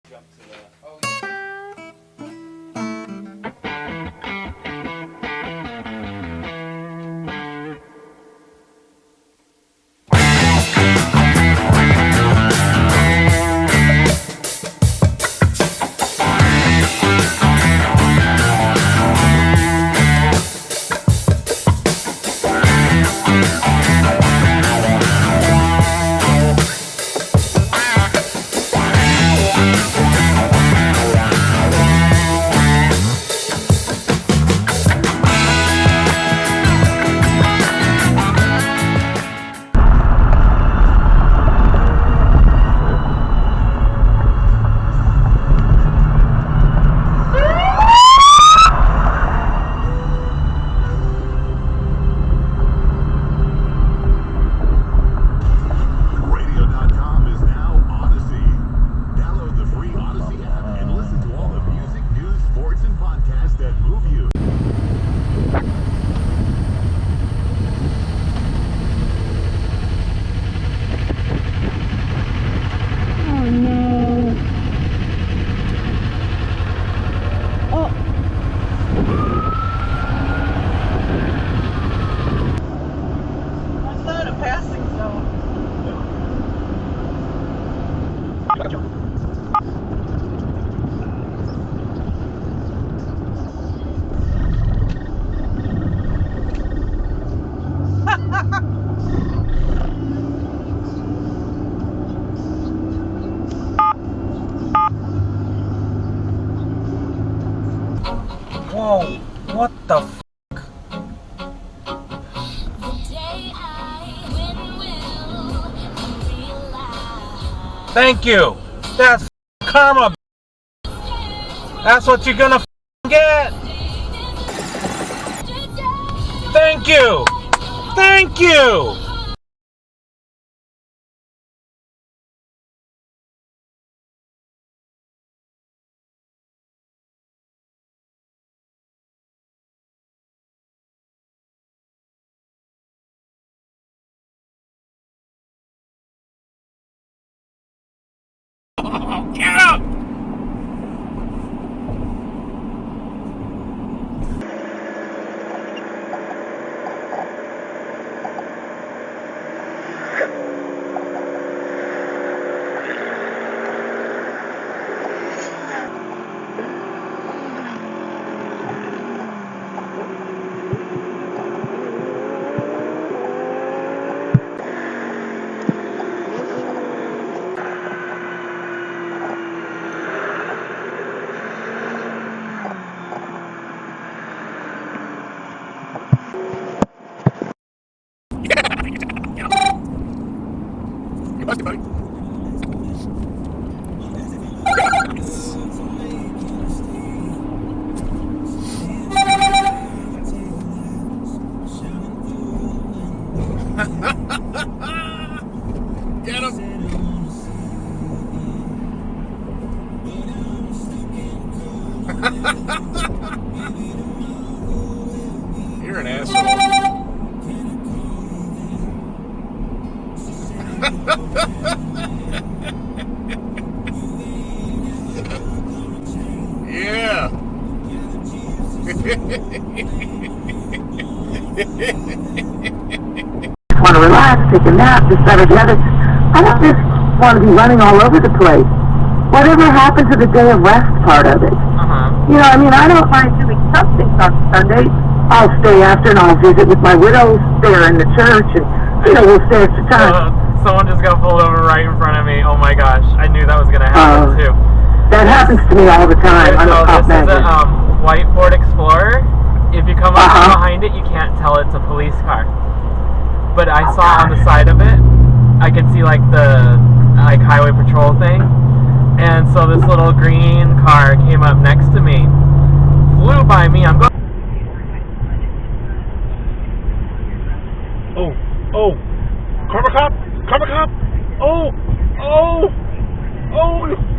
jump to the... Oh, yeah. Whoa, what the f***? Thank you! That's karma, that's what you're gonna get! Thank you! Thank you! Get up! Get him! You're an asshole. Yeah. Want to relax, take a nap, this, that, or the other. I don't just want to be running all over the place. Whatever happened to the day of rest part of it? You know, I mean, I don't mind doing something on Sundays. I'll stay after and I'll visit with my widows there in the church, and, you know, we'll stay extra time. Someone just got pulled over right in front of me. Oh my gosh, I knew that was going to happen too. That happens to me all the time. I'm a cop this magnet. is a white Ford Explorer. If you come up behind it, you can't tell it's a police car. But I saw on the side of it, I could see like the highway patrol thing. And so this little green car came up next to me, flew by me. I'm going. Oh, Karma Cop! Karma Cop! Oh,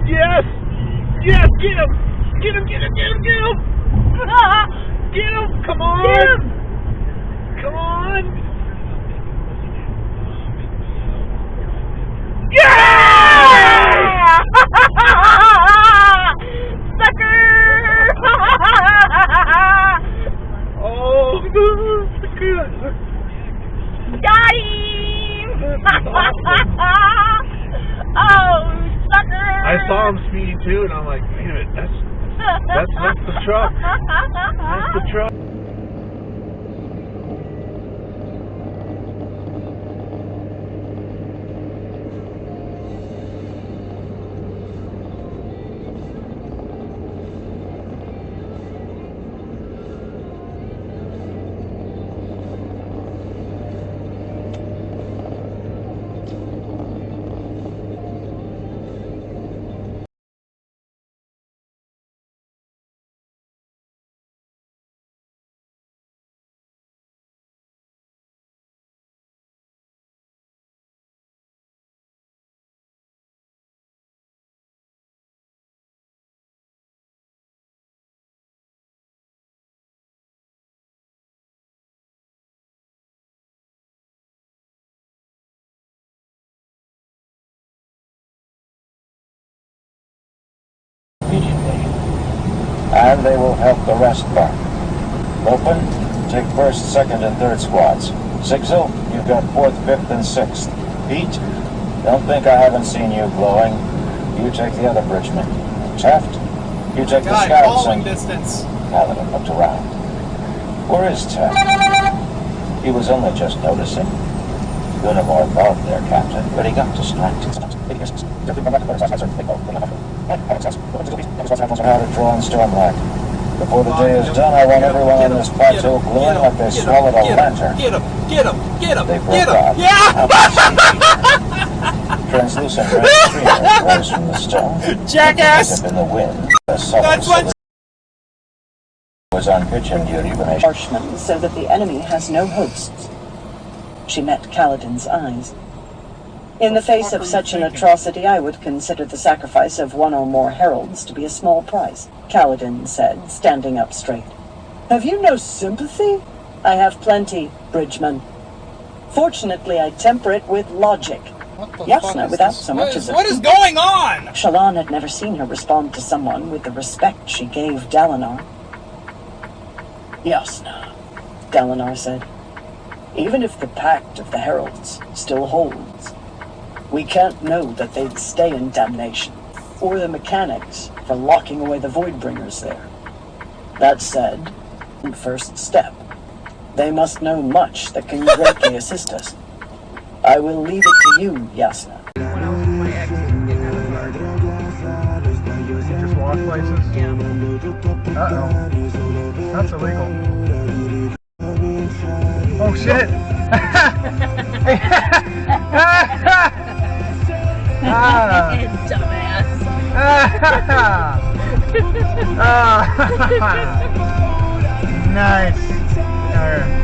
yes! Yes, get him! Get him! Get him! Get him! Get him! Get him! Come on! Get him! Come on! Yeah! I saw him speeding too, and I'm like, wait a minute, that's the truck. That's the truck. And they will help the rest back. Open, take 1st, 2nd, and 3rd squads. Sigzel, you've got 4th, 5th, and 6th. Pete, don't think I haven't seen you glowing. You take the other bridgemen. Taft, you take the scouts and... distance. Paladin looked around. Where is Taft? He was only just noticing. Unimore thought there, Captain, but he got distracted. How to draw in Stormlight. Before the day is done, I want everyone on this plateau glowing like they swallowed a lantern. Get him! They broke off. Yeah! Translucent red streamer rose from the stone. Jackass! As if in the wind, a sullen That's what... was on pitching duty when they... Harshman, so that the enemy has no hosts. She met Kaladin's eyes. In the face of such an atrocity, I would consider the sacrifice of one or more heralds to be a small price, Kaladin said, standing up straight. Have you no sympathy? I have plenty, Bridgeman. Fortunately, I temper it with logic. Yasna, without so much as a... What is going on? Shallan had never seen her respond to someone with the respect she gave Dalinar. Yasna, Dalinar said. Even if the Pact of the Heralds still holds, we can't know that they'd stay in damnation, or the mechanics for locking away the Voidbringers there. That said, first step, they must know much that can greatly assist us. I will leave it to you, Yasna. Just walk places? Yeah. Uh-oh. That's illegal. Oh shit! Dumbass. Nice. Alright.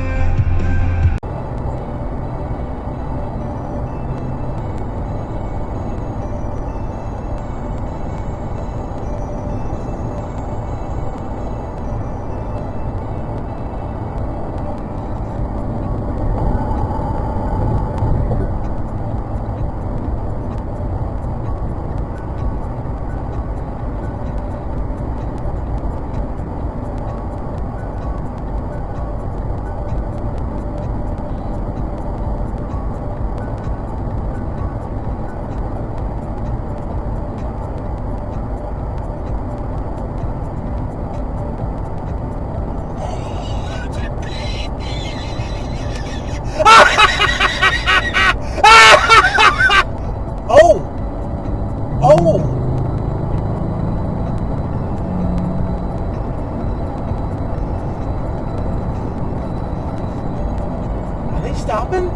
Stopping?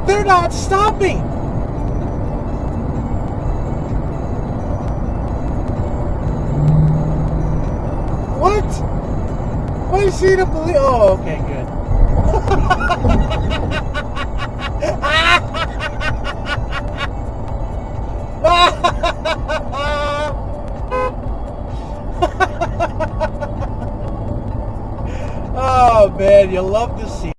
They're not stopping! What? Why is he the police? Oh, okay, good. Oh man, you love to see